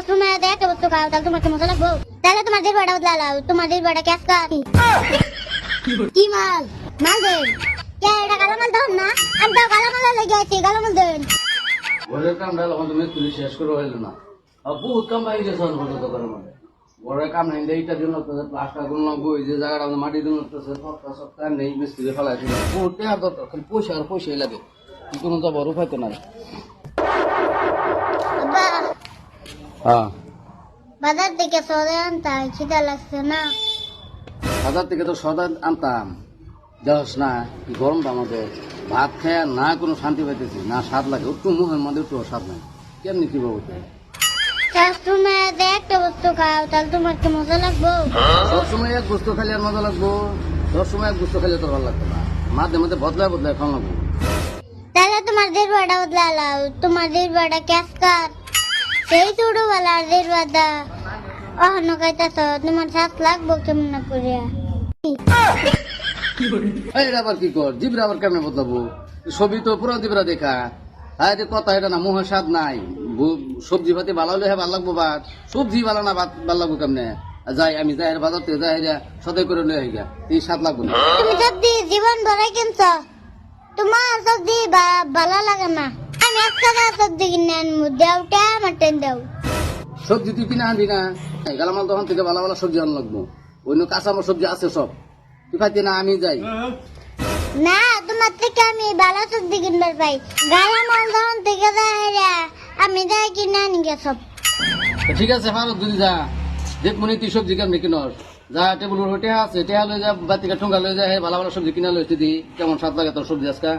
সবসময় একটা বস্তু খাও তাহলে তোমার কি মজা লাগবো? তাহলে তোমার জিহ্বাটা বদলাও, তোমার জিহ্বাটা ক্যাসকা কি মাল মাল দেন কে এটা গালামাল দেন না? আমি তো গালামাল লেগে আছি, গালামাল দেন। ঘরের কাম ডাল এখন তুমি তুলি শেষ করে হইল না, আর বহুত কাম পাই গেছে পর্যন্ত করে মানে ঘরের কাম নাই এইটা দিন প্লাস্টার গুলো লাগবো, এই যে জায়গাটা মাটি দিন সপ্তাহ নেই মিস্ত্রি ফেলাইছিল বহুত টাকা দরকার, খালি পয়সা আর পয়সাই লাগে, কি কোনো যাবার উপায় তো নাই। আব্বা হ্যাঁ বাজার থেকে সদা আনতা খিদা লাগছে না? বাজার থেকে তো সদা আনতাম, দেখস না কি গরমটা আমাদের, ভাত খায় না কোনো শান্তি পাইতেছি না, স্বাদ লাগে একটু মুখের মধ্যে একটু স্বাদ নাই, কেমনি কি বলবো? সবসময় একটা বস্তু খাও তাহলে তোমার কি মজা লাগবো? সবসময় এক বস্তু খাইলে আর মজা লাগবো, সবসময় এক বস্তু খাইলে তো ভালো লাগতো না, মাঝে মাঝে বদলায় বদলায় খাওয়া লাগবো। তাহলে তোমার জিহ্বাটা বদলাও, তোমার জিহ্বাটা ক্যাসকার সেই ছোটবেলার জিহ্বাটা অহন খাইতেছ, তোমার শ্বাস লাগবো কেমন করিয়া? এটা আবার কি কর, জিবরা আবার কেমনে বদলাবো? ছবি তো পুরো জিবরা দেখা, হ্যাঁ যে কথা এটা না, মুখের স্বাদ নাই, সবজি পাতি ভালো হলে ভালো লাগবো, ভাত সবজি ভালো না ভাত ভালো লাগবো কেমনে? যাই আমি যাই বাজার থেকে যাই সদাই করে লয়ে গিয়া এই স্বাদ লাগবো না। তুমি সবজি জীবন ভরে কিনছ, তোমার সবজি ভালো লাগে না, আমি একটা সবজি কিনে আনবো, দেওটা আমার টেন দেও। সবজি তুই কিনে আনবি না, গালামাল দোকান থেকে ভালো ভালো সবজি আনা লাগবো, অন্য কাঁচা আমার সবজি আছে সব, তুই খাইতে না আমি যাই না, তোমার থেকে আমি ভালো সবজি কিনবার পাই, গালামাল দোকান থেকে যাই আমি যাই কিনে আনি গে সব। ঠিক আছে ভালো দুই যা দেখ মনে তুই সবজি কেমনি কিনস, যা টেবিল উপর টেহা আছে টেহা লয়ে যা বাতিকা ঠোঙ্গা লয়ে যা, ভালো ভালো সবজি কিনা লইতে দি, কেমন স্বাদ লাগে তোর সবজি আজকা।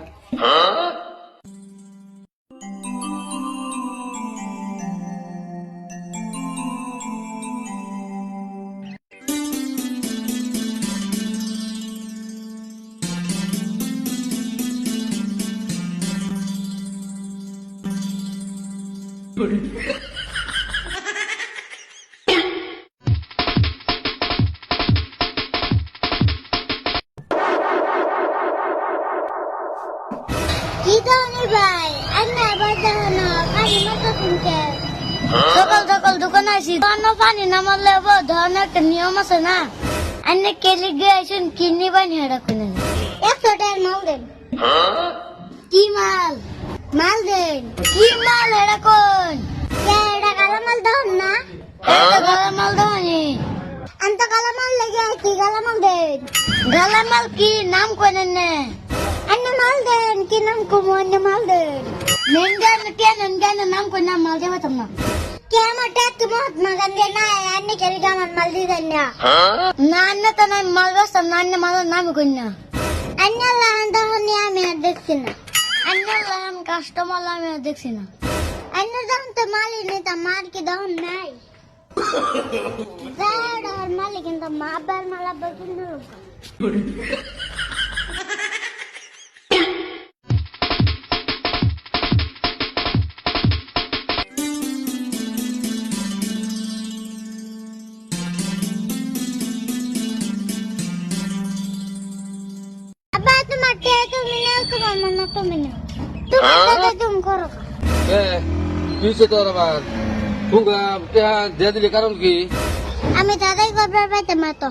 কি ধরনের ভাই আমি আবার জানো পানি মতো শুনতে সকাল সকাল দোকানে আসি, পানি না মারলে ধরনের একটা নিয়ম আছে না, আন্নে কেলি গিয়ে আসুন কিনি বানি হেডা কিনে 100 টাকার মাল দেন। কি মাল মাল দেন কি মাল হেডা কোন এটা গালামাল দন না? এটা গালামাল দনি আন্ত গালামাল লেগে আছি, গালামাল দেন। গালামাল কি নাম কোনে নে আন্নে মাল দেন, কি নাম কুমো আন্নে মাল দেন নেনগান কেন নাম কোন নাম মাল দেবা তোমরা কে আমার টাক মহাত্মা গান্ধী না আন্নে কেলি গামান মাল দি দেন না না আন্নে তো না মাল বস্তা না আন্নে মাল নাম কোন না আন্নে লান দহনি আমি আর দেখছি না, আন্নে লান কাস্টমার আমি আর দেখছি না, আন্নে দহন তো মালি নেই তা মার কি দহন নাই যার মালি কিন্তু মা আব্বার মাল আব্বার কিন্তু আব্বা তোমার কে তুমি নাও, তোমার মনে তুমি নাও, তোমার কথা তুমি করো। তুই সে তোর আবার ঠোঙ্গা দিয়ে দিলি কারণ কি? আমি দাদাই করবার পাইতে মা তো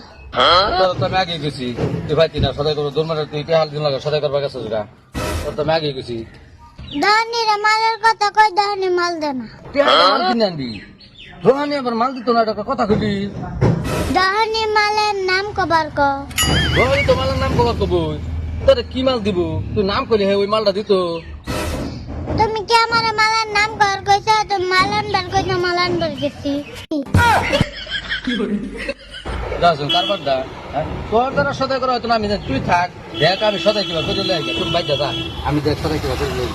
তোর তো আমি আগে গেছি, তুই ভাই না সদাই করবো দোর মারে, তুই টেহাল দিন লাগে সদাই করবার গেছিস গা, তোর তো আমি আগে গেছি। দহনির মালের কথা কই, দহনি মাল দে না, মাল কিনে আনবি, রোহানি আবার মাল দিত না, একটা কথা খুলি দহনি মালের নাম কবার ক। রোহানি তো মালের নাম কবার কব, তোর কি মাল দিব, তুই নাম করলি হ্যাঁ ওই মালটা দিত। তুমি কি আমার মালের নাম কর কইছো, তুমি মালান বার কইছো মালান বার গেছি যাচ্ছ কারবার দা, তোর দ্বারা সদাই করা হয়তো না আমি জানি, তুই থাক দেখ আমি সদাই কিবা করে লই, তুই বাইর যা, আমি দেখ সদাই কিবা করে লই।